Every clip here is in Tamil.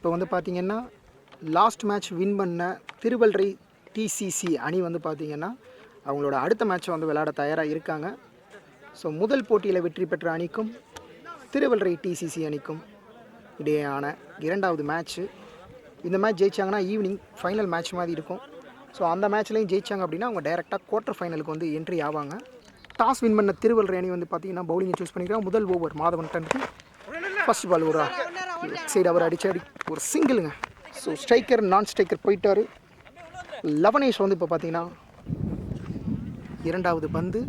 இப்போ வந்து பார்த்திங்கன்னா லாஸ்ட் மேட்ச் வின் பண்ண திருவல்றை டிசிசி அணி வந்து பார்த்திங்கன்னா அவங்களோட அடுத்த மேட்ச்சை வந்து விளையாட தயாராக இருக்காங்க. ஸோ முதல் போட்டியில் வெற்றி பெற்ற அணிக்கும் திருவல்றை டிசிசி அணிக்கும் இடையேயான இரண்டாவது மேட்ச்சு. இந்த மேட்ச் ஜெயிச்சாங்கன்னா ஈவினிங் ஃபைனல் மேட்ச் மாதிரி இருக்கும். ஸோ அந்த மேட்ச்லேயும் ஜெயிச்சாங்க அப்படின்னா அவங்க டைரெக்டாக குவார்ட்டர் ஃபைனலுக்கு வந்து என்ட்ரி ஆவாங்க. டாஸ் வின் பண்ண திருவல்றை அணி வந்து பார்த்திங்கன்னா பவுலிங்கை சூஸ் பண்ணிக்கிறாங்க. முதல் ஓவர் மாதவன் டனுக்கு ஃபர்ஸ்ட் பால் ஒரு சைடு அவர் அடிச்சு ஒரு சிங்கிளுங்க. ஸோ ஸ்ட்ரைக்கர் நான் ஸ்ட்ரைக்கர் போயிட்டார். லவனேஷ் வந்து இப்போ பார்த்தீங்கன்னா இரண்டாவது பந்து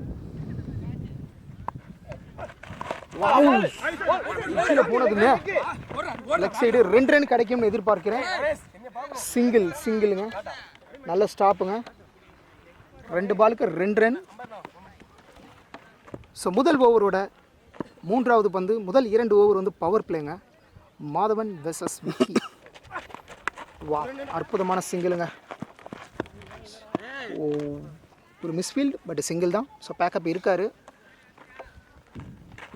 போனதுங்க லெக் சைடு 2 ரன் கிடைக்கும்னு எதிர்பார்க்கிறேன். சிங்கிளுங்க, நல்ல ஸ்டாப்புங்க. 2 பாலுக்கு 2 ரன். ஸோ முதல் ஓவரோட 3வது பந்து, முதல் 2 ஓவர் வந்து பவர் பிளேங்க. மாதவன் வெர்சஸ் விக்கி. வா, அற்புதமான சிங்கிளுங்க. ஒரு மிஸ்ஃபீல்டு பட் சிங்கிள் தான். ஸோ பேக்கப் இருக்கார்.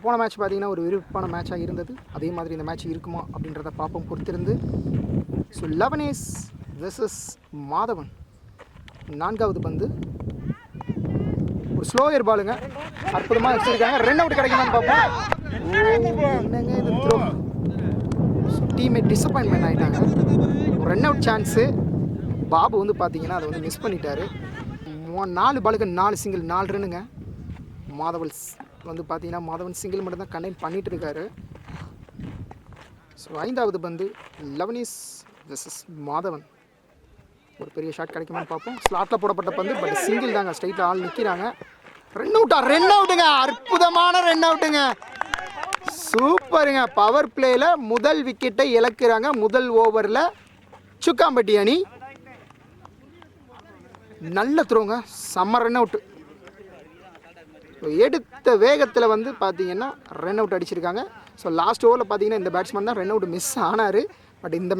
போன மேட்ச் பார்த்திங்கன்னா ஒரு விருப்பமான மேட்சாக இருந்தது. அதே மாதிரி இந்த மேட்ச் இருக்குமா அப்படின்றத பார்ப்போம் பொறுத்திருந்து. So Lavanesh versus Madhavan. 4வது பந்து ஒரு ஸ்லோயர் பாலுங்க. அற்புதமாக வச்சுருக்காங்க. ரன் அவுட் கிடைக்குமான்னு பார்ப்போம். என்னங்க இது த்ரோ. டீம்மேட் டிசப்பாயின்மெண்ட் ஆகிட்டாங்க. ஒரு ரன் அவுட் சான்ஸு. பாபு வந்து பார்த்தீங்கன்னா அதை வந்து மிஸ் பண்ணிட்டாரு. 4 பாலுக்கு 4 சிங்கிள், 4 ரன்னுங்க. மாதவன் வந்து பார்த்தீங்கன்னா மாதவன் சிங்கிள் மட்டும் தான் கண்டெயின் பண்ணிகிட்டு இருக்காரு. ஸோ 5வது பந்து லவனேஷ் வெர்சஸ் மாதவன். ஒரு பெரிய ஷாட் கிடைக்குமான்னு பார்ப்போம். ஸ்லாட்டில் போடப்பட்ட பந்து பட் சிங்கிள் தாங்க. ஸ்ட்ரைட்டில் ஆள் நிற்கிறாங்க. ரன் அவுட்டுங்க. அற்புதமான ரன் அவுட்டுங்க. சூப்பருங்க. பவர் பிளேயில் முதல் விக்கெட்டை இழக்கிறாங்க முதல் ஓவரில் சுக்காம்பட்டி அணி. நல்ல த்ரோங்க, செம்ம ரன் அவுட்டு. எடுத்த வேகத்தில் வந்து பார்த்தீங்கன்னா ரன் அவுட் அடிச்சிருக்காங்க. ஸோ லாஸ்ட் ஓவரில் பார்த்தீங்கன்னா இந்த பேட்ஸ்மேன் தான் ரன் அவுட் மிஸ் ஆனார். பட் இந்த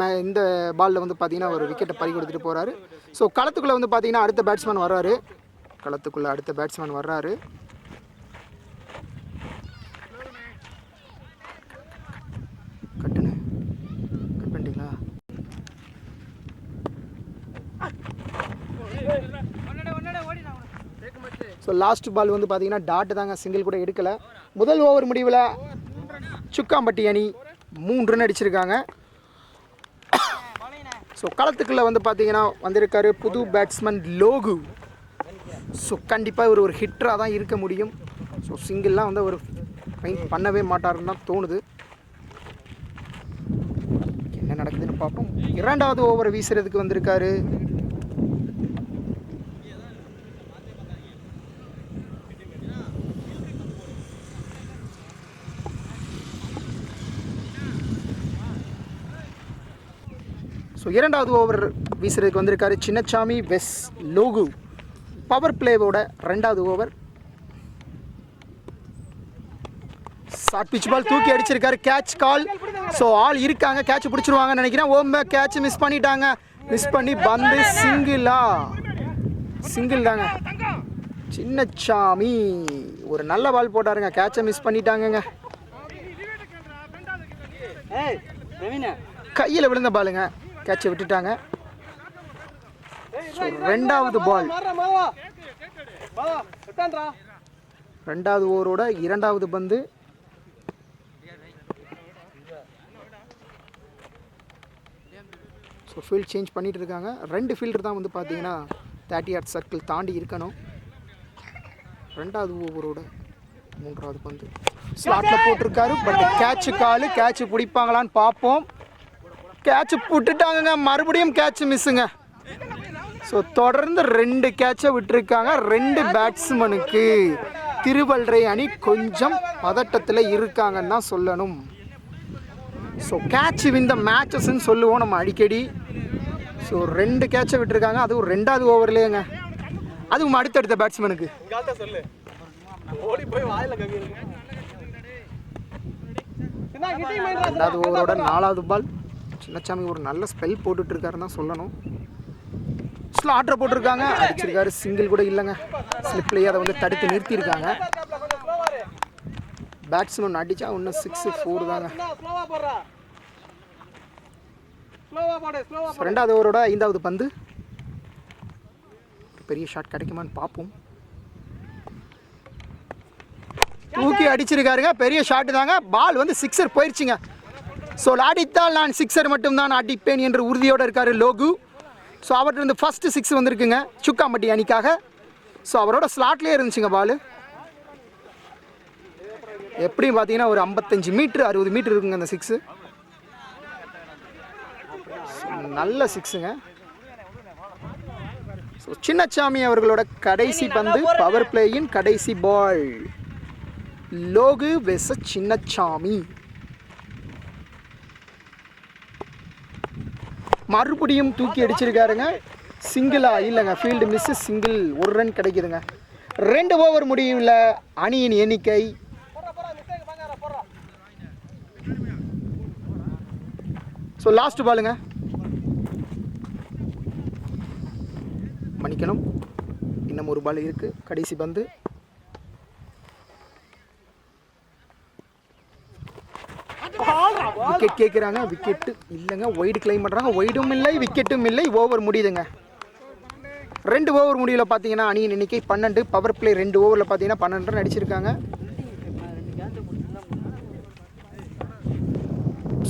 பாலில் வந்து பார்த்தீங்கன்னா ஒரு விக்கெட்டை பறி கொடுத்துட்டு போகிறாரு. ஸோ களத்துக்குள்ளே வந்து பார்த்தீங்கன்னா அடுத்த பேட்ஸ்மேன் வர்றாரு. கட் பண்ணிட்டீங்களா? ஸோ லாஸ்ட் பால் வந்து பார்த்தீங்கன்னா டாட்டு தாங்க, சிங்கிள் கூட எடுக்கலை. முதல் ஓவர் முடிவில் சுக்காம்பட்டி அணி 3 ரன் அடிச்சிருக்காங்க. ஸோ களத்துக்குள்ளே வந்து பார்த்தீங்கன்னா வந்திருக்காரு புது பேட்ஸ்மேன் லோகு. ஸோ கண்டிப்பாக ஒரு ஹிட்டராக தான் இருக்க முடியும். ஸோ சிங்கிள்லாம் வந்து ஒரு ஃபைன் பண்ணவே மாட்டாருன்னு தான் தோணுது. என்ன நடக்குதுன்னு பார்ப்போம். 2வது ஓவர் வீசுறதுக்கு வந்திருக்காரு. ஸோ 2வது ஓவர் வீசுறதுக்கு வந்திருக்காரு சின்னசாமி வெஸ் லோகு. பவர் பிளேவோட 2வது ஓவர். ஷார்ட் பிட்ச் பால் தூக்கி அடிச்சிருக்காரு. கேட்ச் கால். ஸோ ஆள் இருக்காங்க, கேட்ச் பிடிச்சிருவாங்கன்னு நினைக்கிறேன். கேட்ச் மிஸ் பண்ணிட்டாங்க. மிஸ் பண்ணி பந்து சிங்கிள் தாங்க. சின்னசாமி ஒரு நல்ல பால் போட்டாருங்க. கேட்சை மிஸ் பண்ணிட்டாங்கங்க. கையில் விழுந்த பாலுங்க, கேட்சை விட்டுட்டாங்க. 2வது பால், 2வது ஓவரோட 2வது பந்து. ஸோ ஃபீல்ட் சேஞ்ச் பண்ணிட்டு இருக்காங்க. 2 ஃபீல்டர் தான் வந்து பார்த்தீங்கன்னா 30 யார்ட் சர்க்கிள் தாண்டி இருக்கணும். 2வது ஓவரோட 3வது பந்து ஸ்லாட்டில் போட்டிருக்காரு. பட் கேட்ச் பிடிப்பாங்களான்னு பார்ப்போம். கேட்ச் விட்டுட்டாங்க. மறுபடியும் கேட்ச் மிஸ்ஸுங்க. ஸோ தொடர்ந்து 2 கேட்சை விட்டுருக்காங்க 2 பேட்ஸ்மேனுக்கு. திருவல்றை அணி கொஞ்சம் பதட்டத்தில் இருக்காங்கன்னு தான் சொல்லணும். ஸோ கேட்ச் வின் த மேட்சஸ்ன்னு சொல்லுவோம் நம்ம அடிக்கடி. ஸோ 2 கேட்சை விட்டுருக்காங்க, அதுவும் 2வது ஓவர்லேயேங்க. அதுவும் அடுத்தடுத்த பேட்ஸ்மேனுக்கு. 2வது ஓவரோட 4வது பால். சின்னசாமி ஒரு நல்ல ஸ்பெல் போட்டுட்ருக்காருன்னு தான் சொல்லணும். ஸ்லாட்டரை போட்டிருக்காங்க, அடிச்சிருக்காரு. சிங்கிள் கூட இல்லைங்க. ஸ்லிப்லேயே அதை வந்து தடுத்து நிறுத்தியிருக்காங்க. பேட்ஸ்மேன் அடித்தா இன்னும் 6-4 தாங்க. ரெண்டாவது ஓவரோட ஐந்தாவது பந்து. பெரிய ஷாட் கிடைக்குமான்னு பார்ப்போம். தூக்கி அடிச்சிருக்காருங்க, பெரிய ஷாட்டு தாங்க. பால் வந்து சிக்ஸர் போயிடுச்சுங்க. ஸோ அடித்தால் நான் சிக்ஸர் மட்டும்தான் அடிப்பேன் என்று உறுதியோடு இருக்கார் லோகு. ஸோ அவர்கிட்ட இருந்து ஃபஸ்ட்டு 6 வந்திருக்குங்க சுக்காம்பட்டி அணிக்காக. ஸோ அவரோட ஸ்லாட்லேயே இருந்துச்சுங்க பால். எப்படியும் பார்த்தீங்கன்னா ஒரு 55 மீட்ரு 60 மீட்ரு இருக்குங்க அந்த 6. நல்ல 6ங்க. ஸோ சின்னசாமி அவர்களோட கடைசி பந்து, பவர் பிளேயின் கடைசி பால். லோகு வெஸ் சின்னசாமி. மறுபடியும் தூக்கி அடிச்சிருக்காருங்க. சிங்கிளா இல்லைங்க, ஃபீல்டு மிஸ்ஸு, சிங்கிள், 1 ரன் கிடைக்குதுங்க. 2 ஓவர் முடிவில் அணியின் எண்ணிக்கை ஸோ லாஸ்ட் பாலுங்க. மன்னிக்கணும், இன்னும் ஒரு பால் இருக்குது. கடைசி பந்து. விக்கெட் கேட்குறாங்க. விக்கெட்டு இல்லைங்க, ஒய்டு கிளைம் பண்ணுறாங்க. ஒய்டும் இல்லை, விக்கெட்டும் இல்லை. ஓவர் முடியுதுங்க. 2 ஓவர் முடிவில் பார்த்தீங்கன்னா அணியின் எண்ணிக்கை 12. பவர் பிளே 2 ஓவரில் பார்த்தீங்கன்னா 12 ரன் அடிச்சிருக்காங்க.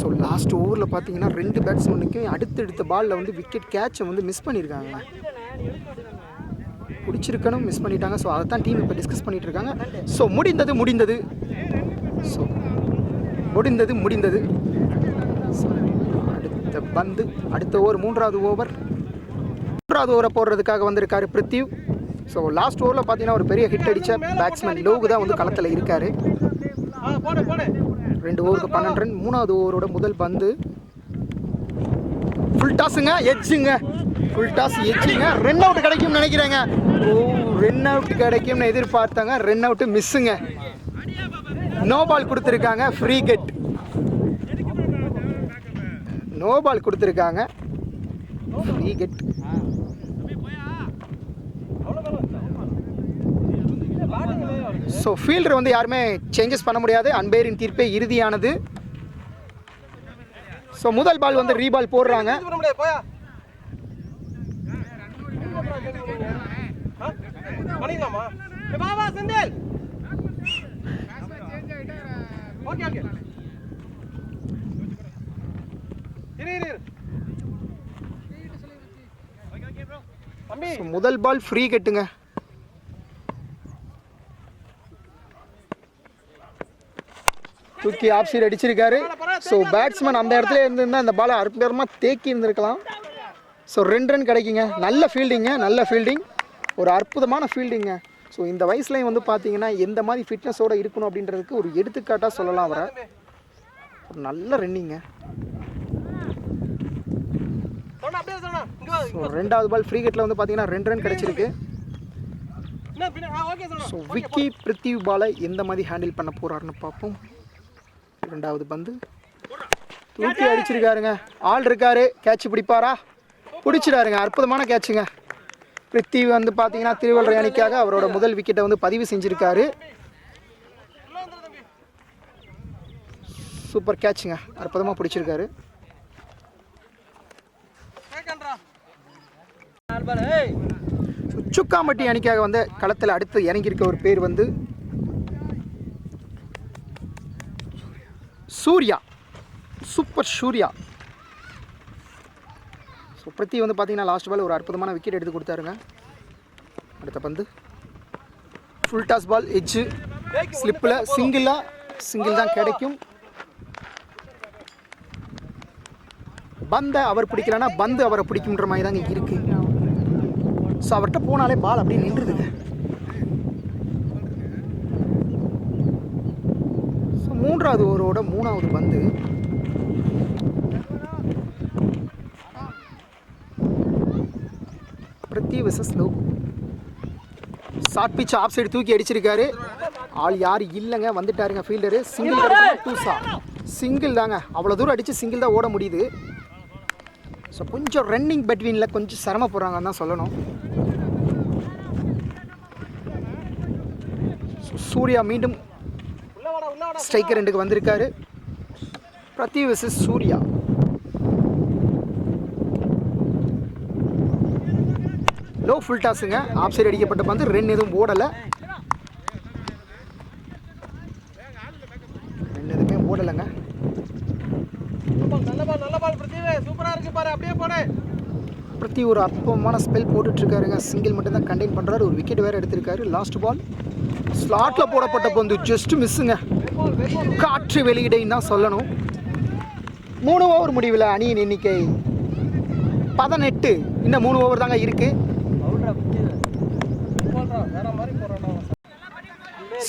ஸோ லாஸ்ட் ஓவரில் பார்த்தீங்கன்னா 2 பேட்ஸ்மேனுக்கும் அடுத்தடுத்த பாலில் வந்து விக்கெட் கேட்சை வந்து மிஸ் பண்ணியிருக்காங்க. பிடிச்சிருக்கணும், மிஸ் பண்ணிட்டாங்க. ஸோ அதை தான் டீம் இப்போ டிஸ்கஸ் பண்ணிகிட்டு இருக்காங்க. ஸோ முடிந்தது. ஸோ முடிந்தது. அடுத்த பந்து, அடுத்த ஓவர், மூன்றாவது ஓவரை போடுறதுக்காக வந்திருக்காரு பிருத்திவ். ஸோ லாஸ்ட் ஓவரில் பார்த்தீங்கன்னா ஒரு பெரிய ஹிட் அடித்த பேட்ஸ்மேன் லோகு தான் வந்து களத்தில் இருக்கார். 2 ஓவருக்கு 12 ரன். மூணாவது ஓவரோட முதல் பந்து. ஃபுல் டாஸுங்க, எட்ஜுங்க. ஃபுல் டாஸ் எட்ஜுங்க. ரன் அவுட் கிடைக்கும்னு நினைக்கிறேங்க. ரன் அவுட் கிடைக்கும்னு எதிர்பார்த்தாங்க. ரன் அவுட்டு மிஸ்ஸுங்க. நோ பால் கொடுத்துருக்காங்க. Free get. நோ பால் கொடுத்துருக்காங்க. Free get. ஸோ ஃபீல்டர் வந்து யாருமே சேஞ்சஸ் பண்ண முடியாது. அன்பேரின் தீர்ப்பே இறுதியானது. ஸோ முதல் பால் வந்து ரீபால் போடுறாங்க. முதல் பால் ஃப்ரீ கெட்டுங்க. தூக்கி ஆஃப் சைடு அடிச்சிருக்காரு. ஸோ பேட்ஸ்மேன் அந்த இடத்துல இருந்திருந்தால் அந்த பாலை அற்புதமாக தேக்கி இருந்திருக்கலாம். ஸோ 2 ரன் கிடைக்குங்க. நல்ல ஃபீல்டிங், ஒரு அற்புதமான ஃபீல்டிங்க. ஸோ இந்த வயசுலையும் வந்து பார்த்தீங்கன்னா எந்த மாதிரி ஃபிட்னஸோடு இருக்கணும் அப்படின்றதுக்கு ஒரு எடுத்துக்காட்டாக சொல்லலாம் அவரை. ஒரு நல்ல ரன்னிங்க. ஸோ 2வது பால் ஃப்ரீ கெட்டில் வந்து பார்த்தீங்கன்னா 2 ரன் கிடச்சிருக்கு. ஸோ விக்கி பிருத்திவ் பாலை எந்த மாதிரி ஹேண்டில் பண்ண போகிறாருன்னு பார்ப்போம். 2வது பந்து தூக்கி அடிச்சிருக்காருங்க. ஆள் இருக்காரு, கேட்ச் பிடிப்பாரா? பிடிச்சிடாருங்க. அற்புதமான கேட்சுங்க. பிருத்திவ் வந்து பார்த்தீங்கன்னா திருவள்ளுவர் அணிக்காக அவரோட முதல் விக்கெட்டை வந்து பதிவு செஞ்சுருக்காரு. சூப்பர் கேட்சுங்க, அற்புதமாக பிடிச்சிருக்காரு. சுக்காம்பட்டி அணிக்காக வந்து களத்தில் அடுத்து இறங்கியிருக்க ஒரு பேர் வந்து சூர்யா, சூப்பர் சூர்யா. ஸோ பிருத்திவ் வந்து பார்த்தீங்கன்னா லாஸ்ட் பால் ஒரு அற்புதமான விக்கெட் எடுத்து கொடுத்தாருங்க. அடுத்த பந்து ஃபுல் டாஸ் பால், எட்ஜு, ஸ்லிப்பில் சிங்கிள் தான் கிடைக்கும். பந்தை அவர் பிடிக்கலன்னா பந்து அவரை பிடிக்குன்ற மாதிரி தாங்க இருக்குது. ஸோ அவர்கிட்ட போனாலே பால் அப்படியே நின்றுதுங்க. ஸோ 3வது ஓவரோட 3வது பந்து. Prithvi versus Logu. Short pitch off side தூக்கி அடிச்சிருக்காரு. ஆள் யார் இல்லைங்க, வந்துட்டாருங்க ஃபீல்டரு. சிங்கிள் கிடைக்கும். 2 சிங்கிள் தாங்க. அவ்வளோ தூரம் அடித்து சிங்கிள் தான் ஓட முடியுது. ஸோ கொஞ்சம் ரன்னிங் பெட்வீனில் கொஞ்சம் சிரமப்படுறாங்கன்னு தான் சொல்லணும். சூர்யா மீண்டும் ஸ்ட்ரைக்கர் 2க்கு வந்திருக்காரு. Prithvi versus Surya. Low full டாஸுங்க. ஆஃப் சைடு அடிக்கப்பட்ட பந்து, ரன் எதுவும் ஓடலை. ரன் எதுவுமே ஓடலைங்க. பிரதி ஒரு அற்புதமான ஸ்பெல் போட்டுட்ருக்காருங்க. சிங்கிள் மட்டும்தான் கண்டெயின் பண்ணுறாரு. ஒரு விக்கெட் வேறு எடுத்திருக்காரு. லாஸ்ட் பால் ஸ்லாட்டில் போடப்பட்ட பந்து ஜஸ்ட் மிஸ்ஸுங்க. காற்று வெளியிடைன்னு தான் சொல்லணும். 3 ஓவர் முடிவில் அணியின் எண்ணிக்கை 18. இன்னும் 3 ஓவர் தாங்க இருக்குது.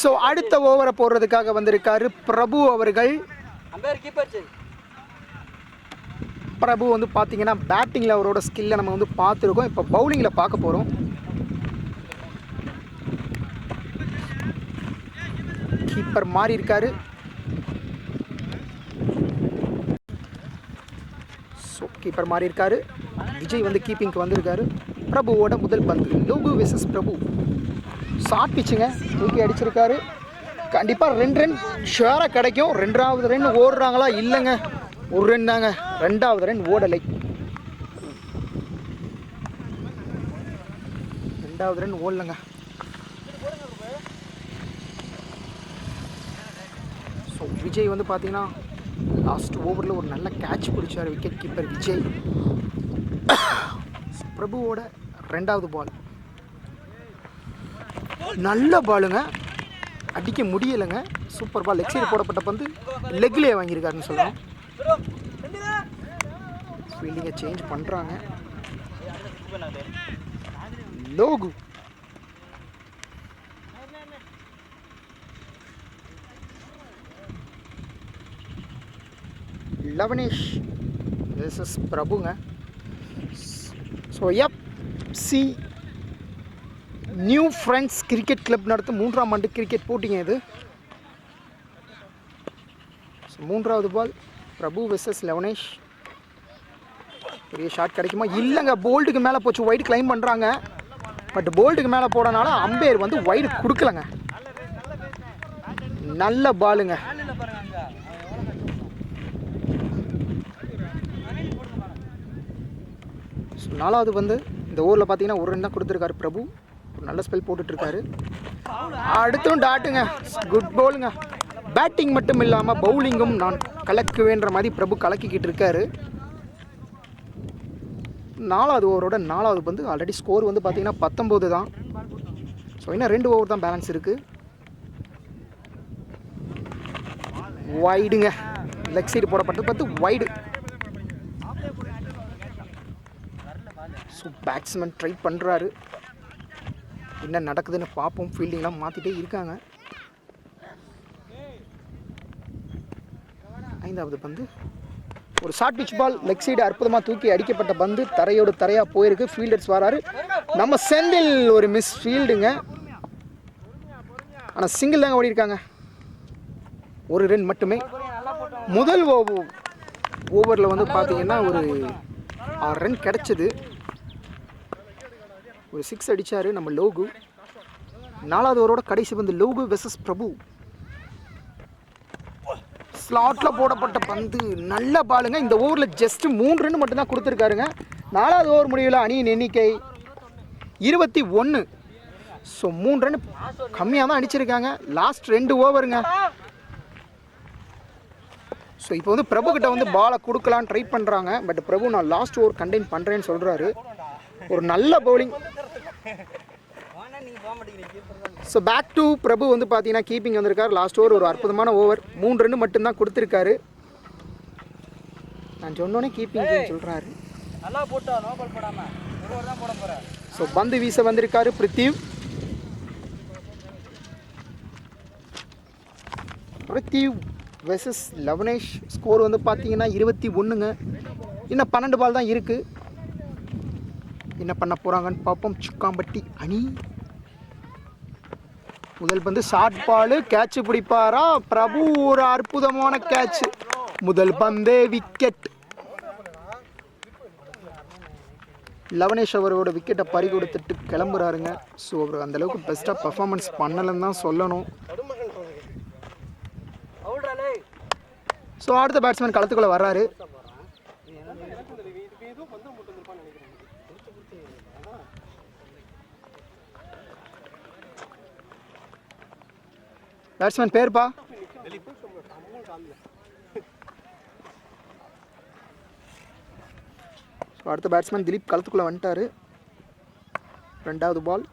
ஸோ அடுத்த ஓவரை போடுறதுக்காக வந்திருக்காரு பிரபு அவர்கள். பிரபு வந்து பார்த்தீங்கன்னா பேட்டிங்கில் அவரோட ஸ்கில்லை நம்ம வந்து பார்த்துருக்கோம். இப்போ பவுலிங்கில் பார்க்க போகிறோம். கீப்பர் மாறி இருக்காரு. ஸோ கீப்பர் மாறி இருக்காரு. விஜய் வந்து கீப்பிங்க்கு வந்திருக்காரு. பிரபுவோட முதல் பந்து. லோகு வெர்சஸ் பிரபு. ஷார்ட் பிச்சுங்க. தூக்கி அடிச்சிருக்காரு. கண்டிப்பாக 2 ரன் ஷுவராக கிடைக்கும். 2வது ரன் ஓடுறாங்களா? இல்லைங்க, 1 ரன் தாங்க. 2வது ரன் ஓடலை. 2வது ரன் ஓடலைங்க. ஸோ விஜய் வந்து பார்த்தீங்கன்னா லாஸ்ட் ஓவரில் ஒரு நல்ல கேட்ச் பிடிச்சார் விக்கெட் கீப்பர் விஜய். பிரபுவோட 2வது பால். நல்ல பாலுங்க, அடிக்க முடியலைங்க. சூப்பர் பால். லெக் சைடு போடப்பட்ட பந்து லெக்லேயே வாங்கியிருக்காருன்னு சொல்கிறோம். ஃபீல்டிங்கை சேஞ்ச் பண்ணுறாங்க. லோகு லவனேஷ் வெர்சஸ் பிரபுங்க. So FC new friends cricket club நடத்தும் 3ஆம் ஆண்டு கிரிக்கெட் போட்டிங்க இது. ஸோ 3வது பால். பிரபு வெர்சஸ் லவனேஷ். பெரிய ஷாட் கிடைக்குமா? இல்லைங்க, போல்டுக்கு மேலே போச்சு. வைடு கிளைம் பண்ணுறாங்க. பட் போல்டுக்கு மேலே போடனால அம்பையர் வந்து வைடு கொடுக்கலங்க. நல்ல பாலுங்க. ஸோ 4வது வந்து இந்த ஓவரில் பார்த்தீங்கன்னா 1 ரன் தான் கொடுத்துருக்காரு பிரபு. நல்ல ஸ்பெல் போட்டுட்ருக்காரு. அடுத்தும் டாட்டுங்க. குட் பவுலுங்க. பேட்டிங் மட்டும் இல்லாமல் பவுலிங்கும் நான் கலக்குவேன்ற மாதிரி பிரபு கலக்கிக்கிட்டு இருக்காரு. 4வது ஓவரோட 4வது பந்து. ஆல்ரெடி ஸ்கோர் வந்து பார்த்தீங்கன்னா 19 தான். ஸோ இன்னும் 2 ஓவர் தான் பேலன்ஸ் இருக்குது. வைடுங்க. லெக் சைடு போடப்பட்டது பார்த்து வைடு. ஸோ பேட்ஸ்மேன் ட்ரை பண்ணுறாரு. என்ன நடக்குதுன்னு பார்ப்போம். ஃபீல்டிங்லாம் மாற்றிட்டே இருக்காங்க. 5வது பந்து. ஒரு short pitch ball. Leg side அற்புதமாக தூக்கி அடிக்கப்பட்ட பந்து தரையோடு தரையாக போயிருக்கு. ஃபீல்டர்ஸ் வராரு. நம்ம செந்தில் ஒரு மிஸ் ஃபீல்டுங்க. ஆனால் சிங்கிள் தாங்க ஓடி இருக்காங்க. 1 ரன் மட்டுமே. முதல் ஓவரில் வந்து பார்த்தீங்கன்னா ஒரு 6 ரன் கிடச்சிது. ஒரு 6 அடித்தார் நம்ம லோகு. 4வது ஓவரோட கடைசி பந்து. லோகு வெர்சஸ் பிரபு. ஸ்லாட்டில் போடப்பட்ட பந்து. நல்ல பாலுங்க. இந்த ஓவரில் ஜஸ்ட் 3 ரன் மட்டும்தான் கொடுத்துருக்காருங்க. 4வது ஓவர் முடிவில் அணியின் எண்ணிக்கை 21. ஸோ 3 ரன் கம்மியாக தான் அடிச்சிருக்காங்க. லாஸ்ட் 2 ஓவருங்க. ஸோ இப்போ வந்து பிரபுக்கிட்ட வந்து பாலை கொடுக்கலான்னு ட்ரை பண்ணுறாங்க. பட் பிரபு நான் லாஸ்ட் ஓவர் கண்டெயின் பண்ணுறேன்னு சொல்கிறாரு. ஒரு நல்ல பவுலிங். ஸோ பேக் டு பிரபு வந்து பார்த்தீங்கன்னா கீப்பிங் வந்திருக்காரு. லாஸ்ட் ஓவர் ஒரு அற்புதமான ஓவர். 3 ரன் மட்டும்தான் கொடுத்துருக்காரு. நான் சொன்னோன்னே கீப்பிங் சொல்கிறாரு. ஸோ பந்து வீச வந்திருக்காரு பிரித்திவ். வெர்சஸ் லவனேஷ். ஸ்கோர் வந்து பார்த்தீங்கன்னா 21ங்க. இன்னும் 12 பால் தான் இருக்குது. என்ன பண்ண போகிறாங்கன்னு பார்ப்போம். சுக்காம்பட்டி அணி. முதல் பந்து ஷார்ட் பால். கேட்ச் பிடிப்பாரா பிரபு? ஒரு அற்புதமான கேட்ச். முதல் பந்தே விக்கெட். லவனேஷ் அவரோட விக்கெட்டை பறி கொடுத்துட்டு கிளம்புறாருங்க. ஸோ அவர் அந்தளவுக்கு பெஸ்ட்டாக பர்ஃபார்மன்ஸ் பண்ணலைன்னு தான் சொல்லணும். ஸோ அடுத்த பேட்ஸ்மேன் களத்துக்குள்ளே வர்றாரு. பேட்ஸ்மேன் பேர்ப்பா? அடுத்த பேட்ஸ்மேன் திலீப் களத்துக்குள்ளே வந்துட்டார். 2வது பால்.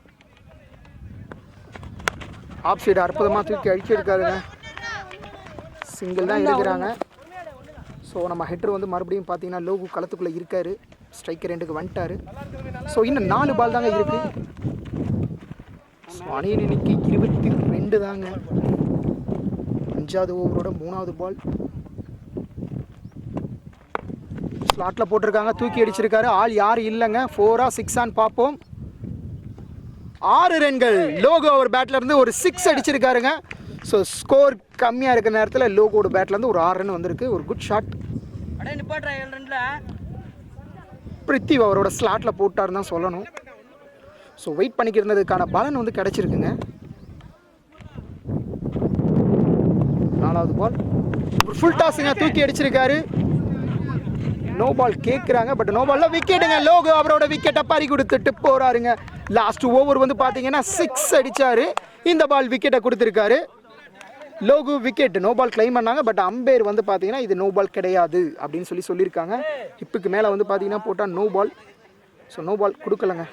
ஆஃப் சைடு அற்புதமாக தூக்கி அடிச்சிருக்காருங்க. சிங்கிள் தான் இருக்கிறாங்க. ஸோ நம்ம ஹெட்ரு வந்து மறுபடியும் பார்த்தீங்கன்னா லோகு களத்துக்குள்ளே இருக்கார். ஸ்ட்ரைக்கர் ரெண்டுக்கு வந்துட்டார். ஸோ இன்னும் 4 பால் தாங்க இருக்குது. ஸோ அணியின் எண்ணிக்கை 22 தாங்க. 5வது ஓவரோட 3வது பால். ஸ்லாட்டில் போட்டிருக்காங்க, தூக்கி அடிச்சிருக்காரு. ஆள் யாரும் இல்லைங்க. 4ஆ 6ஆன்னு பார்ப்போம். 6 ரன்கள். லோகோ அவர் பேட்லேருந்து ஒரு 6 அடிச்சிருக்காருங்க. ஸோ ஸ்கோர் கம்மியாக இருக்கிற நேரத்தில் லோகோட பேட்லேருந்து ஒரு 6 ரன் வந்திருக்கு. ஒரு குட் ஷாட். பிரித்திவ் அவரோட ஸ்லாட்டில் போட்டாருன்னு தான் சொல்லணும். ஸோ வெயிட் பண்ணிக்கிறதுக்கான பலன் வந்து கிடச்சிருக்குங்க. 4வது பால். ஃபுல் டாஸுங்க, தூக்கி அடிச்சிருக்காரு. நோ பால் கேட்குறாங்க, பட் நோ பாலில் விக்கெட்டுங்க. லோகோ அவரோட விக்கெட்டை பறி கொடுத்துட்டு போகிறாருங்க. லாஸ்ட் ஓவர் வந்து பார்த்தீங்கன்னா 6 அடித்தார். இந்த பால் விக்கெட்டை கொடுத்துருக்காரு. Logu wicket. No ball claim பண்ணாங்க, பட் அம்பேர் வந்து பார்த்தீங்கன்னா இது நோ பால் கிடையாது அப்படின்னு சொல்லியிருக்காங்க. ஹிப்புக்கு மேலே வந்து பார்த்தீங்கன்னா போட்டால் no ball. So no ball கொடுக்கலங்க.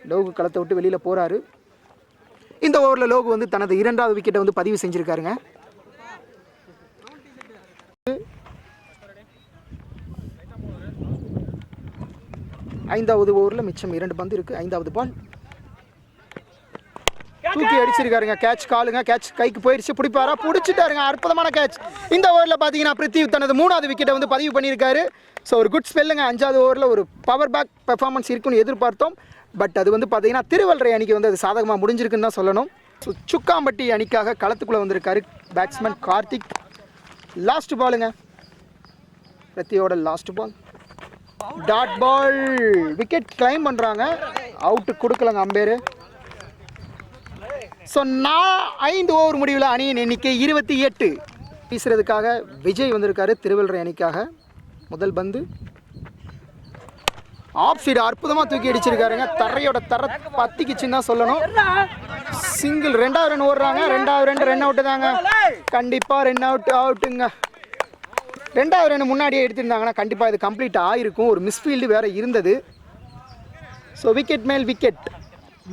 லோகு களத்தை விட்டு வெளியில் போகிறாரு. இந்த ஓவரில் லோகு வந்து தனது 2வது விக்கெட்டை வந்து பதிவு செஞ்சுருக்காருங்க. 5வது ஓவரில் மிச்சம் 2 பந்து இருக்குது. 5வது பால். தூக்கி அடிச்சிருக்காருங்க. கேட்ச் காலுங்க. கேட்ச் கைக்கு போயிடுச்சு. பிடிப்பாரா? பிடிச்சிட்டாருங்க. அற்புதமான கேட்ச். இந்த ஓவரில் பார்த்தீங்கன்னா பிரித்திவ் தனது 3வது விக்கெட்டை வந்து பதிவு பண்ணியிருக்காரு. ஸோ ஒரு குட் ஸ்பெல்லுங்க. 5வது ஓவரில் ஒரு பவர் பேக் பெர்ஃபார்மன்ஸ் இருக்குன்னு எதிர்பார்த்தோம். பட் அது வந்து பார்த்தீங்கன்னா திருவள்ளரை அணிக்கு வந்து அது சாதகமாக முடிஞ்சிருக்குன்னு தான் சொல்லணும். ஸோ சுக்காம்பட்டி அணிக்காக களத்துக்குள்ளே வந்திருக்காரு பேட்ஸ்மேன் கார்த்திக். லாஸ்ட் பாலுங்க. பிரித்தியோட last ball. Dot ball. Wicket claim பண்ணுறாங்க. அவுட்டு கொடுக்கலங்க அம்பேரு. ஸோ 5 ஓவர் முடிவில் அணியின் எண்ணிக்கை 28. வீசுறதுக்காக விஜய் வந்திருக்காரு திருவள்ளரை அணிக்காக. முதல் பந்து ஆஃப் சைடு அற்புதமாக தூக்கி அடிச்சிருக்காருங்க. தரையோட தர பத்திக்குச்சுன்னு தான் சொல்லணும். சிங்கிள். 2வது ரன் ஓடுறாங்க. 2வது ரன் அவுட்டு தாங்க. கண்டிப்பாக ரன் அவுட்டுங்க. 2வது ரன் முன்னாடியே எடுத்திருந்தாங்கன்னா கண்டிப்பாக இது கம்ப்ளீட் ஆகிருக்கும். ஒரு மிஸ்ஃபீல்டு வேறு இருந்தது. ஸோ விக்கெட் மேல் விக்கெட்.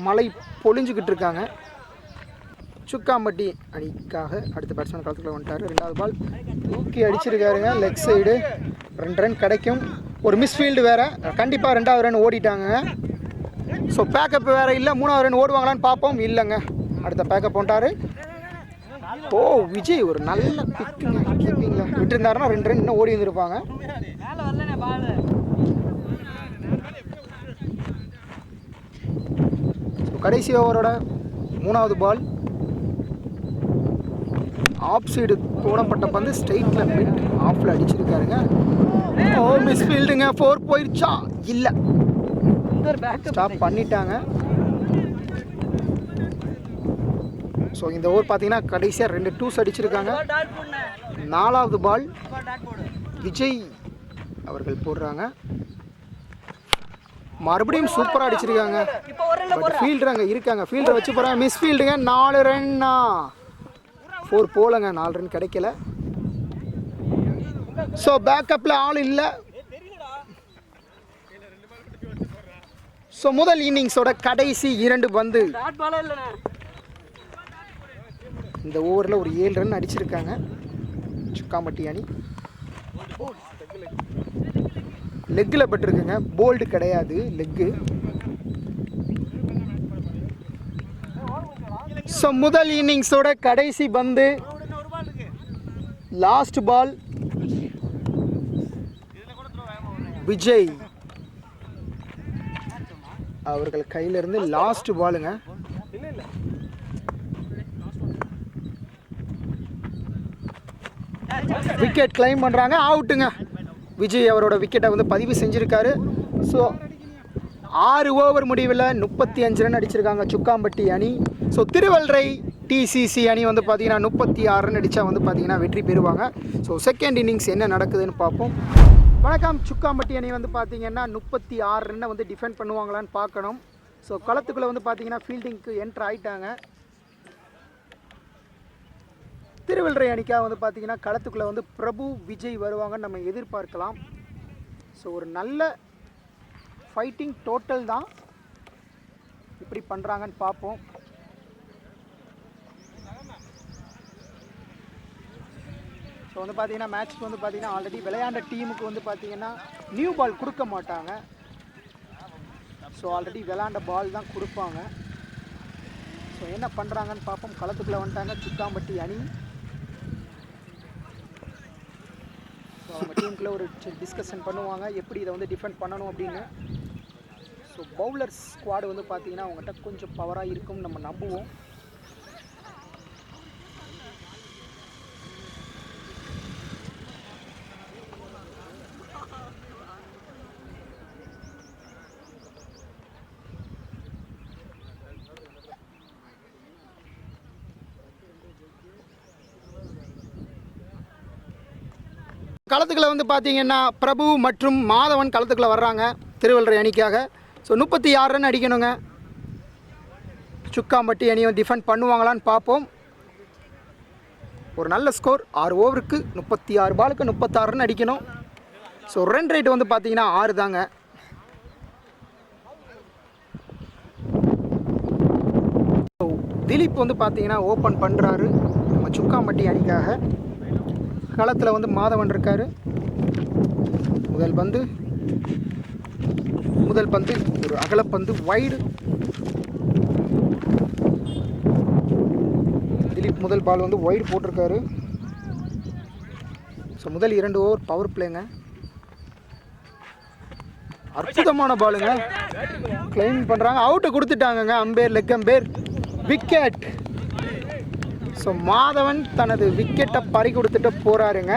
மழை பொழிஞ்சுக்கிட்டு இருக்காங்க. சுக்காம்பட்டி அணிக்காக அடுத்த பேட்ஸ்மேன் களத்துக்குள்ள வந்துட்டார். 2வது பால். தூக்கி அடிச்சிருக்காருங்க. Leg side. 2 ரன் கிடைக்கும். ஒரு மிஸ்ஃபீல்டு வேறு. கண்டிப்பாக 2வது ரன் ஓடிட்டாங்க. ஸோ பேக்கப் வேறு இல்லை. 3வது ரன் ஓடுவாங்களான்னு பார்ப்போம். இல்லைங்க. அடுத்த பேக்கப் போட்டார். ஓ விஜய் ஒரு நல்ல பிக்குங்க. கீப்பிங்கில் விட்டுருந்தாருன்னா 2 ரன் இன்னும் ஓடி வந்துருப்பாங்க. ஸோ கடைசி ஓவரோட 3வது பால். ஆஃப் சைடு போடப்பட்ட பந்து ஸ்ட்ரைட்டில் மிட் ஆஃபில் அடிச்சிருக்காருங்க. ஓ மிஸ்ஃபீல்டுங்க. 4 போயிடுச்சா? இல்லை, ஸ்டாப் பண்ணிட்டாங்க. ஸோ இந்த ஓவர் பார்த்தீங்கன்னா கடைசியாக 2 டூஸ் அடிச்சிருக்காங்க. 4வது பால் விஜய் அவர்கள் போடுறாங்க. மறுபடியும் சூப்பராக அடிச்சிருக்காங்க. பட் ஃபீல்டர் அங்கே இருக்காங்க. ஃபீல்டரை வச்சு போகிறாங்க. மிஸ் ஃபீல்டுங்க. 4 ரன்னா. 4 போலங்க. 4 ரன் கிடைக்கல. ஸோ பேக்கப்பில் ஆள் இல்லை. ஸோ முதல் இன்னிங்ஸோட கடைசி 2 பந்து. இந்த ஓவரில் ஒரு 7 ரன் அடிச்சிருக்காங்க சுக்காம்பட்டி அணி. லெக்கில் பட்டிருக்குங்க. போல்டு கிடையாது, லெக்கு. ஸோ முதல் இன்னிங்ஸோட கடைசி பந்து. Last ball. விஜய் அவர்கள் கையிலிருந்து லாஸ்ட் பாலுங்க. விக்கெட் கிளைம் பண்ணுறாங்க. அவுட்டுங்க. விஜய் அவரோட விக்கெட்டை வந்து பதிவு செஞ்சுருக்காரு. ஸோ 6 ஓவர் முடிவில் 35 ரன் அடிச்சிருக்காங்க சுக்காம்பட்டி அணி. ஸோ திருவள்ளரை டிசிசி அணி வந்து பார்த்திங்கன்னா 36 ரன் அடித்தா வந்து பார்த்திங்கன்னா வெற்றி பெறுவாங்க. ஸோ செகண்ட் இன்னிங்ஸ் என்ன நடக்குதுன்னு பார்ப்போம். வணக்கம். சுக்காம்பட்டி அணி வந்து பார்த்திங்கன்னா 36 ரன்னை வந்து டிஃபெண்ட் பண்ணுவாங்களான்னு பார்க்கணும். ஸோ களத்துக்குள்ளே வந்து பார்த்திங்கன்னா ஃபீல்டிங்க்கு என்ட்ரு ஆகிட்டாங்க. திருவள்ளரை அணிக்காக வந்து பார்த்திங்கன்னா களத்துக்குள்ளே வந்து பிரபு விஜய் வருவாங்கன்னு நம்ம எதிர்பார்க்கலாம். ஸோ ஒரு நல்ல ஃபைட்டிங் டோட்டல் தான், இப்படி பண்ணுறாங்கன்னு பார்ப்போம். ஸோ வந்து பார்த்திங்கன்னா மேட்ச்சுக்கு வந்து பார்த்திங்கன்னா ஆல்ரெடி விளையாண்ட டீமுக்கு வந்து பார்த்திங்கன்னா நியூ பால் கொடுக்க மாட்டாங்க. ஸோ ஆல்ரெடி விளையாண்ட பால் தான் கொடுப்பாங்க. ஸோ என்ன பண்ணுறாங்கன்னு பார்ப்போம். களத்துக்குள்ளே வந்துட்டாங்க சுக்காம்பட்டி அணி. ஸோ அவங்க டீமுக்குள்ளே ஒரு டிஸ்கஷன் பண்ணுவாங்க எப்படி இதை வந்து டிஃபெண்ட் பண்ணணும் அப்படின்னு. ஸோ பவுலர் ஸ்குவாடு வந்து பார்த்திங்கன்னா அவங்ககிட்ட கொஞ்சம் பவராக இருக்கும்னு நம்ம நம்புவோம். களத்துக்குள்ள வந்து பார்த்தீங்கன்னா பிரபு மற்றும் மாதவன் களத்துக்குள்ளே வர்றாங்க திருவள்ளரை அணிக்காக. So 36 run அடிக்கணுங்க. சுக்காம்பட்டி அணியை டிஃபெண்ட் பண்ணுவாங்களான்னு பார்ப்போம். ஒரு நல்ல ஸ்கோர், 6 ஓவருக்கு 36 பாலுக்கு 36 ரன் அடிக்கணும். ஸோ ரன் ரேட் வந்து பார்த்தீங்கன்னா 6 தாங்க. ஸோ திலீப் வந்து பார்த்தீங்கன்னா ஓப்பன் பண்ணுறாரு நம்ம சுக்காம்பட்டி அணிக்காக. களத்தில் வந்து மாதவன் இருக்கார். முதல் பந்து ஒரு அகலப்பந்து வைடு. திலீப் முதல் பால் வந்து வைடு போட்டிருக்காரு. ஸோ முதல் 2 ஓவர் பவர் பிளேங்க. அற்புதமான பாலுங்க. கிளைம் பண்ணுறாங்க, அவுட்டை கொடுத்துட்டாங்கங்க umpire, leg umpire, wicket. So Madhavan தனது விக்கெட்டை பறி கொடுத்துட்டு போகிறாருங்க.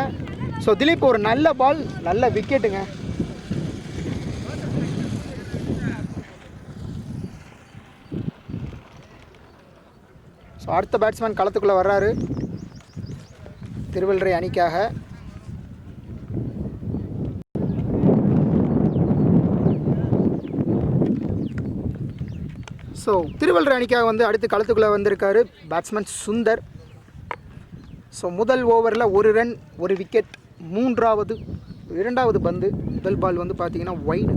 ஸோ திலீப் ஒரு நல்ல பால், நல்ல விக்கெட்டுங்க. ஸோ அடுத்த பேட்ஸ்மேன் களத்துக்குள்ளே வர்றாரு திருவள்ளரை அணிக்காக. ஸோ திருவள்ளரை அணிக்காக வந்து அடுத்து களத்துக்குள்ளே வந்திருக்காரு பேட்ஸ்மேன் சுந்தர். ஸோ முதல் ஓவரில் 1 ரன் 1 விக்கெட். இரண்டாவது பந்து முதல் பால் வந்து பார்த்தீங்கன்னா wide.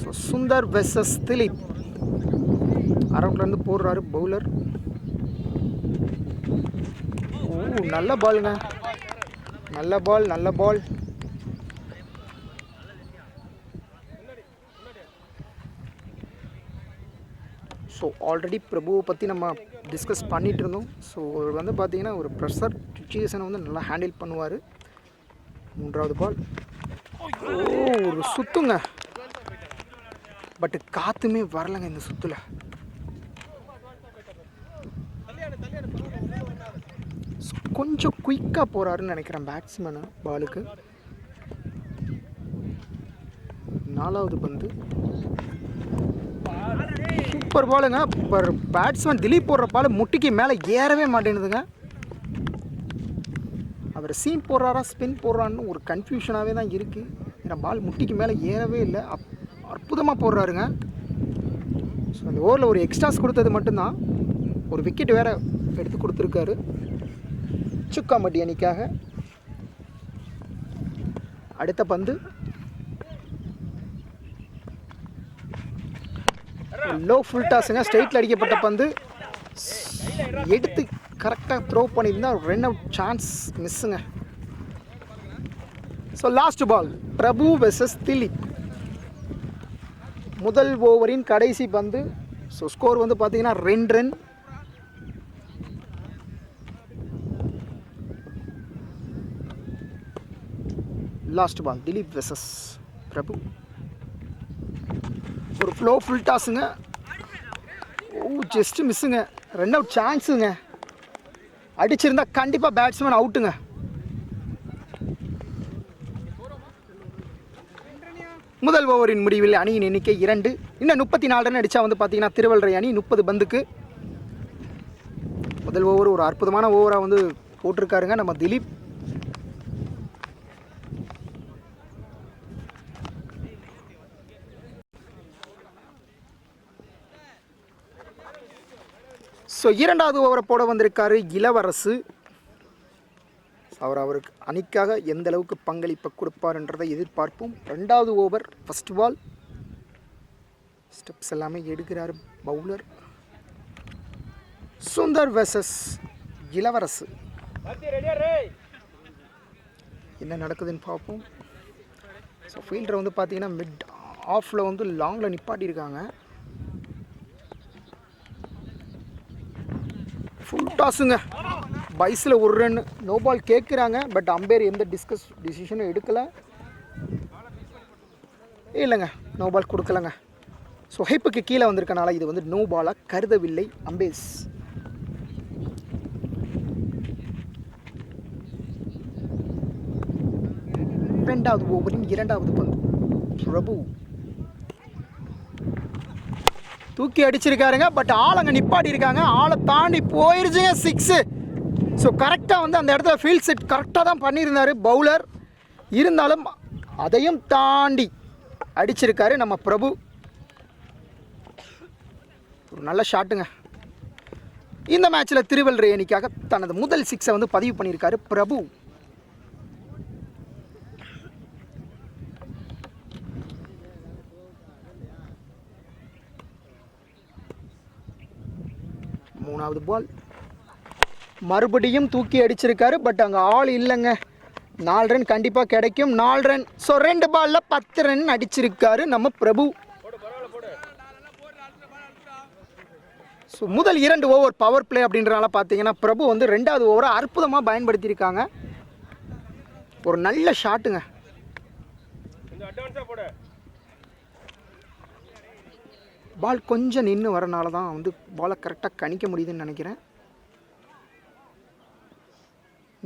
So Sundar versus Dilip. அரவுண்ட்லேருந்து போடுறாரு பவுலர். நல்ல பாலுங்க, நல்ல பால். ஸோ ஆல்ரெடி பிரபுவை பற்றி நம்ம டிஸ்கஸ் பண்ணிகிட்டு இருந்தோம். ஸோ வந்து பார்த்திங்கன்னா ஒரு ப்ரெஷர் சுச்சுவேஷனை வந்து நல்லா ஹேண்டில் பண்ணுவார். மூன்றாவது பால் ஒரு சுத்துங்க, பட்டு காற்றுமே வரலைங்க இந்த சுற்றுல. கொஞ்சம் குயிக்காக போகிறாருன்னு நினைக்கிறேன் பேட்ஸ்மேனு பாலுக்கு. 4வது பந்து சூப்பர் பாலுங்க. பேட்ஸ்மேன் திலீப் போடுற பால் முட்டிக்கு மேலே ஏறவே மாட்டேங்குதுங்க. அவர் சீம் போடுறாரா ஸ்பின் போடுறான்னு ஒரு கன்ஃபியூஷனாகவே தான் இருக்குது. ஏன்னா பால் முட்டிக்கு மேலே ஏறவே இல்லை. அற்புதமாக போடுறாருங்க. ஸோ அந்த ஓவரில் ஒரு எக்ஸ்ட்ராஸ் கொடுத்தது மட்டும்தான். ஒரு விக்கெட் வேறு எடுத்து கொடுத்துருக்காரு சுக்காம்பட்டி அணிக்காக. அடுத்த பந்து லோ ஃபுல் டாஸுங்க. ஸ்ட்ரெயிட்டில் அடிக்கப்பட்ட பந்து எடுத்து கரெக்டாக த்ரோ பண்ணியிருந்தா ரன் அவுட் சான்ஸ் மிஸ்ஸுங்க. So last ball Prabhu versus Dilip. முதல் ஓவரின் கடைசி பந்து. ஸோ ஸ்கோர் வந்து பார்த்தீங்கன்னா 2 run. Last ball Dilip versus Prabhu. ஒரு ஃப்ளோ ஃபுல் டாஸுங்க. ஜஸ்ட்டு மிஸ்ஸுங்க. ரன் அவுட் சான்ஸுங்க. அடிச்சிருந்தா கண்டிப்பாக பேட்ஸ்மேன் அவுட்டுங்க. முதல் ஓவரின் முடிவில் அணியின் எண்ணிக்கை 2. இன்னும் 34 ரன் அடித்தா வந்து பார்த்தீங்கன்னா திருவள்ளரை அணி 30 பந்துக்கு. முதல் ஓவர் ஒரு அற்புதமான ஓவராக வந்து போட்டிருக்காருங்க நம்ம திலீப். ஸோ இரண்டாவது ஓவரை போட வந்திருக்காரு இளவரசு. அவருக்கு அணிக்காக எந்த அளவுக்கு பங்களிப்பை கொடுப்பார்ன்றதை எதிர்பார்ப்போம். ரெண்டாவது ஓவர் ஃபர்ஸ்ட் பால். ஸ்டெப்ஸ் எல்லாமே எடுக்கிறார் பவுலர். சுந்தர் வெர்சஸ் இளவரசு. என்ன நடக்குதுன்னு பார்ப்போம். ஸோ ஃபீல்டரை வந்து பார்த்தீங்கன்னா மிட் ஆஃபில் வந்து லாங்கில் நிப்பாட்டியிருக்காங்க. ஃபுல் டாஸுங்க. பைஸில் ஒரு ரன். நோ பால் கேட்குறாங்க. பட் அம்பையர் எந்த டிசிஷனும் எடுக்கலை. இல்லைங்க, நோ பால் கொடுக்கலங்க. ஸோ ஹைப்புக்கு கீழே வந்திருக்கனால இது வந்து நோ பாலாக கருதவில்லை அம்பேஸ். இரண்டாவது ஓவரின் இரண்டாவது பந்து. பிரபு தூக்கி அடிச்சிருக்காருங்க. பட் ஆளங்க நிப்பாட்டி இருக்காங்க. ஆளை தாண்டி போயிருச்சுங்க. 6. ஸோ கரெக்டாக வந்து அந்த இடத்துல ஃபீல்ட் செட் கரெக்டாக தான் பண்ணியிருந்தார் பவுலர். இருந்தாலும் அதையும் தாண்டி அடிச்சிருக்காரு நம்ம பிரபு. ஒரு நல்ல ஷாட்டுங்க. இந்த மேட்ச்சில் திருவள்ளுவர் அணிக்காக தனது முதல் 6 வந்து பதிவு பண்ணியிருக்காரு பிரபு. மூணாவது பால். மறுபடியும் தூக்கி அடிச்சிருக்காரு. பட் அங்கே ஆள் இல்லைங்க. 4 ரன் கண்டிப்பாக கிடைக்கும். 4 ரன். ஸோ 2 பாலில் 10 ரன் அடிச்சிருக்காரு நம்ம பிரபு. ஸோ முதல் 2 ஓவர் பவர் பிளே அப்படின்றனால பார்த்தீங்கன்னா பிரபு வந்து 2வது ஓவரை அற்புதமாக பயன்படுத்தியிருக்காங்க. ஒரு நல்ல ஷாட்டுங்க. பால் கொஞ்சம் நின்று வரனால தான் வந்து பாலை கரெக்டாக கணிக்க முடியுதுன்னு நினைக்கிறேன்.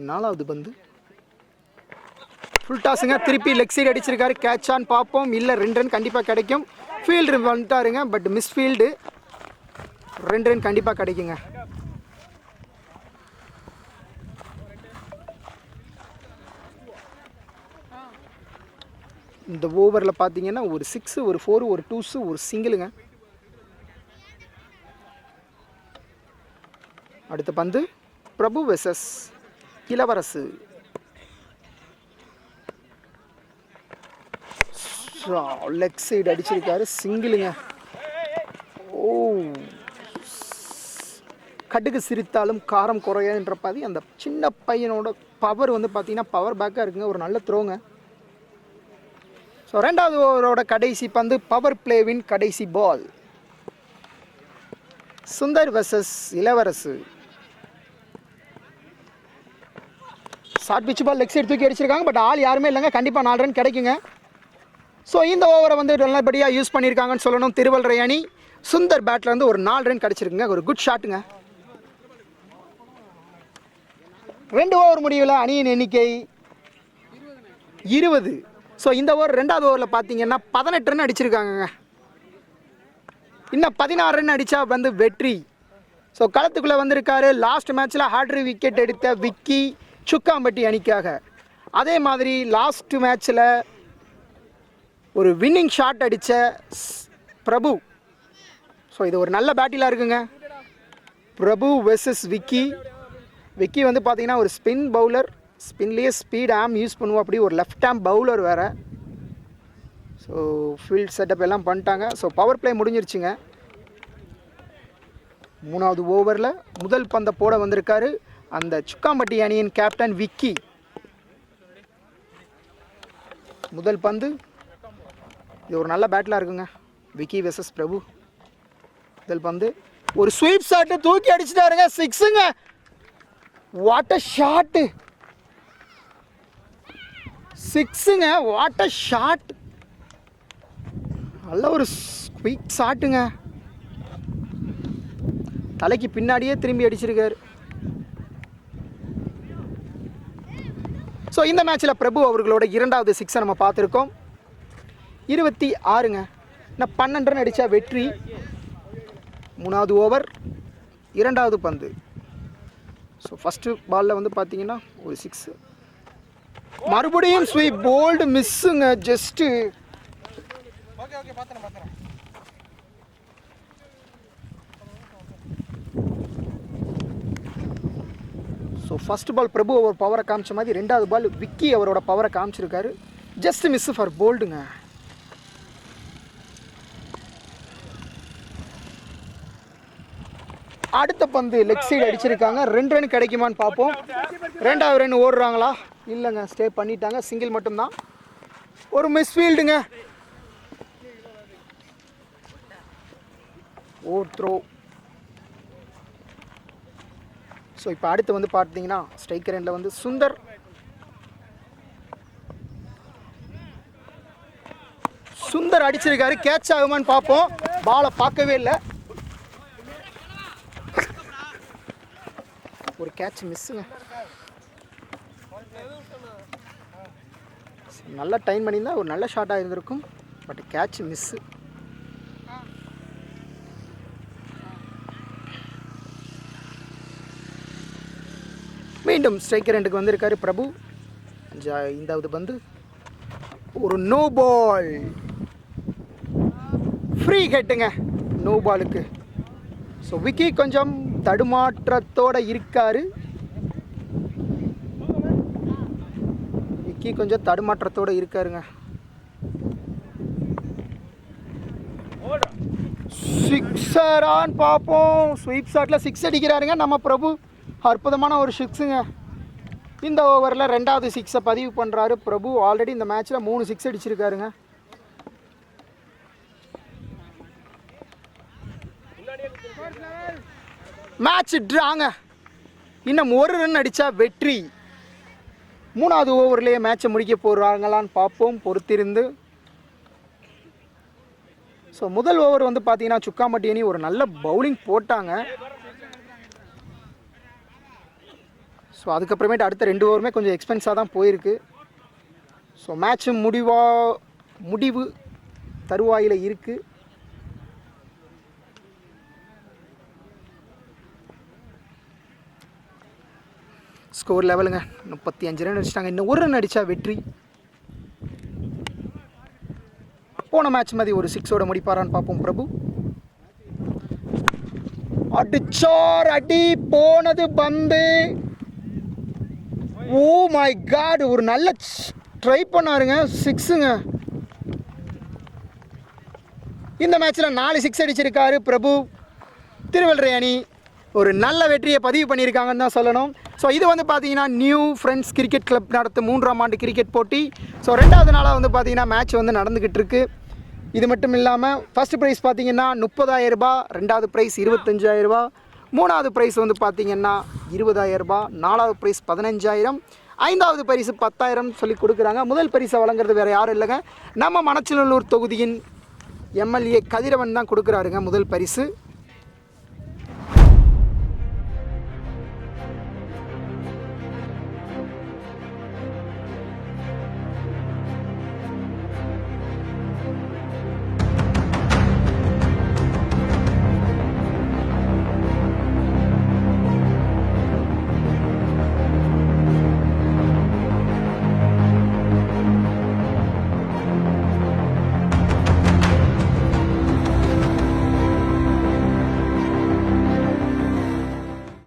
4வது பந்து. ஃபுல் டாஸுங்க. திருப்பி லெக் சைடு அடிச்சிருக்காரு. கேட்ச் ஆன் பார்ப்போம். இல்லை 2 ரன் கண்டிப்பாக கிடைக்கும். ஃபீல்டு வந்துட்டாருங்க. But miss field. 2 ரன் கண்டிப்பாக கிடைக்குங்க. இந்த ஓவரில் பார்த்தீங்கன்னா ஒரு 6, ஒரு 4, ஒரு 2s, ஒரு சிங்கிளுங்க. அடுத்த பந்து. பிரபு வெர்சஸ் இளவரசு. லெக் சைடு அடிச்சிருக்காரு. சிங்கிளுங்க. ஓ, கடுகு சிரித்தாலும் காரம் குறையன்ற பாதி அந்த சின்ன பையனோட பவர் வந்து பார்த்தீங்கன்னா பவர் பேக்காக இருக்குங்க. ஒரு நல்ல த்ரோங்க. ஸோ 2வது ஓவரோட கடைசி பந்து. பவர் பிளேவின் கடைசி ball. Sundar versus Ilavarasu. Short pitch ball leg side தூக்கி அடிச்சிருக்காங்க. பட் ஆள் யாருமே இல்லைங்க. கண்டிப்பாக 4 ரன் கிடைக்குங்க. ஸோ இந்த ஓவரை வந்து நல்லபடியாக யூஸ் பண்ணியிருக்காங்கன்னு சொல்லணும் திருவள்ளுவர் அணி. சுந்தர் பேட்டில் வந்து ஒரு 4 ரன் கிடச்சிருக்குங்க. ஒரு குட் ஷாட்டுங்க. 2 ஓவர் முடிவில் அணியின் எண்ணிக்கை 20. ஸோ இந்த ஓவர் 2வது ஓவரில் பார்த்தீங்கன்னா 18 ரன் அடிச்சிருக்காங்க. இன்னும் 16 ரன் அடித்தா வந்து வெற்றி. ஸோ களத்துக்குள்ளே வந்திருக்காரு. லாஸ்ட் மேட்ச்சில் ஹார்ட்ரி விக்கெட் எடுத்த விக்கி சுக்காம்பட்டி அணிக்காக. அதே மாதிரி லாஸ்ட் மேட்ச்சில் ஒரு வின்னிங் ஷாட் அடித்த பிரபு. ஸோ இது ஒரு நல்ல பேட்டிலாக இருக்குங்க. பிரபு வெர்சஸ் விக்கி. விக்கி வந்து பார்த்தீங்கன்னா ஒரு ஸ்பின் பவுலர். ஸ்பின்லேயே ஸ்பீட் ஆம் யூஸ் பண்ணுவோம். அப்படி ஒரு லெஃப்ட் ஆம் பவுலர் வேறு. ஸோ ஃபீல்ட் செட்டப் எல்லாம் பண்ணிட்டாங்க. ஸோ பவர் பிளே முடிஞ்சிருச்சுங்க. 3வது ஓவரில் முதல் பந்தை போட வந்திருக்காரு அந்த சுக்காம்பட்டி அணியின் கேப்டன் விக்கி. முதல் பந்து. இது ஒரு நல்ல பேட்டிலாக இருக்குங்க. விக்கி வெர்சஸ் பிரபு. முதல் பந்து. ஒரு ஸ்வீப் ஷாட்டு தூக்கி அடிச்சுட்டாருங்க. 6ங்க. What a shot. 6ங்க. What a shot. நல்ல ஒரு குயிக் ஷாட்டுங்க. தலைக்கு பின்னாடியே திரும்பி அடிச்சிருக்காரு. ஸோ இந்த மேட்ச்சில் பிரபு அவர்களோட 2வது 6 நம்ம பார்த்துருக்கோம். 26ங்க. நான் 12 ரன் அடித்தா வெற்றி. 3வது ஓவர் 2வது பந்து. ஸோ ஃபஸ்ட்டு பாலில் வந்து பார்த்தீங்கன்னா ஒரு 6. மறுபடியும் ஸ்வீப். போல்டு மிஸ்ஸுங்க. Just so first ball Prabhu அவர் பவரை காமிச்ச மாதிரி, ரெண்டாவது பால் விக்கி அவரோட பவரை காமிச்சிருக்காரு. ஜஸ்ட் மிஸ் ஃபார் போல்டுங்க. அடுத்த பந்து லெக் சைடு அடிச்சிருக்காங்க. 2 ரன் கிடைக்குமான்னு பார்ப்போம். 2வது ரன் ஓடுறாங்களா? இல்லைங்க, ஸ்டே பண்ணிட்டாங்க. சிங்கிள் மட்டும்தான். ஒரு மிஸ்ஃபீல்டுங்க. த்ரோ. ஸோ இப்போ அடுத்து வந்து பார்த்தீங்கன்னா ஸ்ட்ரைக்கர் எண்டில் வந்து சுந்தர். சுந்தர் அடிச்சிருக்காரு. கேட்ச் ஆகுமான்னு பார்ப்போம். பாலை பார்க்கவே இல்லை. ஒரு கேட்ச் மிஸ்ஸுங்க. நல்லா டைம் பண்ணியிருந்தா ஒரு நல்ல ஷாட்டாக இருந்திருக்கும். But catch miss. மீண்டும் ஸ்ட்ரைக்கர் எண்டுக்கு வந்திருக்காரு பிரபு. 5வது பந்து ஒரு நோ பால். ஃப்ரீ ஹிட்டுங்க நோ பாலுக்கு. ஸோ விக்கி கொஞ்சம் தடுமாற்றத்தோடு இருக்காரு. விக்கி கொஞ்சம் தடுமாற்றத்தோடு இருக்காருங்க. சிக்ஸரான்னு பார்ப்போம். ஸ்வீப் ஷாட்டில் 6 அடிக்கிறாருங்க நம்ம பிரபு. அற்புதமான ஒரு 6ங்க. இந்த ஓவரில் 2வது 6 பதிவு பண்ணுறாரு பிரபு. ஆல்ரெடி இந்த மேட்ச்சில் 3 6 அடிச்சிருக்காருங்க. மேட்ச் ட்ராங்க. இன்னும் 1 ரன் அடித்தா வெற்றி. 3வது ஓவர்லேயே மேட்சை முடிக்க போகிறாங்களான்னு பார்ப்போம் பொறுத்திருந்து. ஸோ முதல் ஓவர் வந்து பார்த்தீங்கன்னா சுக்காமட்டி அணி ஒரு நல்ல பவுலிங் போட்டாங்க. ஸோ அதுக்கப்புறமேட்டு அடுத்த 2 ஓவருமே கொஞ்சம் எக்ஸ்பென்ஸாக தான் போயிருக்கு. ஸோ மேட்ச்சு முடிவு தருவாயில் இருக்குது. ஸ்கோர் லெவலுங்க 35 ரன் அடிச்சிட்டாங்க. இன்னும் 1 ரன் அடித்தா வெற்றி. போன மேட்ச் மாதிரி ஒரு 6ஓட முடிப்பாரான்னு பார்ப்போம் பிரபு. அடிச்சார். அடி போனது பந்து. ஓ மை காட், ஒரு நல்ல ட்ரை பண்ணாருங்க. 6ங்க. இந்த மேட்ச்சில் 4 6 அடிச்சிருக்காரு பிரபு. திருவள்ளரை அணி ஒரு நல்ல வெற்றியை பதிவு பண்ணியிருக்காங்கன்னு தான் சொல்லணும். ஸோ இது வந்து பார்த்தீங்கன்னா நியூ ஃப்ரெண்ட்ஸ் கிரிக்கெட் கிளப் நடத்தும் 3ஆம் ஆண்டு கிரிக்கெட் போட்டி. ஸோ 2வது நாளாக வந்து பார்த்தீங்கன்னா மேட்ச் வந்து நடந்துக்கிட்டு இருக்கு. இது மட்டும் இல்லாமல் ஃபஸ்ட்டு ப்ரைஸ் பார்த்தீங்கன்னா 30,000 ரூபாய், 2வது ப்ரைஸ் 25,000 ரூபாய், 3வது ப்ரைஸ் வந்து பார்த்தீங்கன்னா 20,000 ரூபாய், 4வது ப்ரைஸ் 15,000, 5வது பரிசு 10,000 சொல்லி கொடுக்குறாங்க. முதல் பரிசை வழங்குறது வேறு யாரும் இல்லைங்க, நம்ம மணச்சநல்லூர் தொகுதியின் எம்எல்ஏ கதிரவன் தான் கொடுக்குறாருங்க முதல் பரிசு.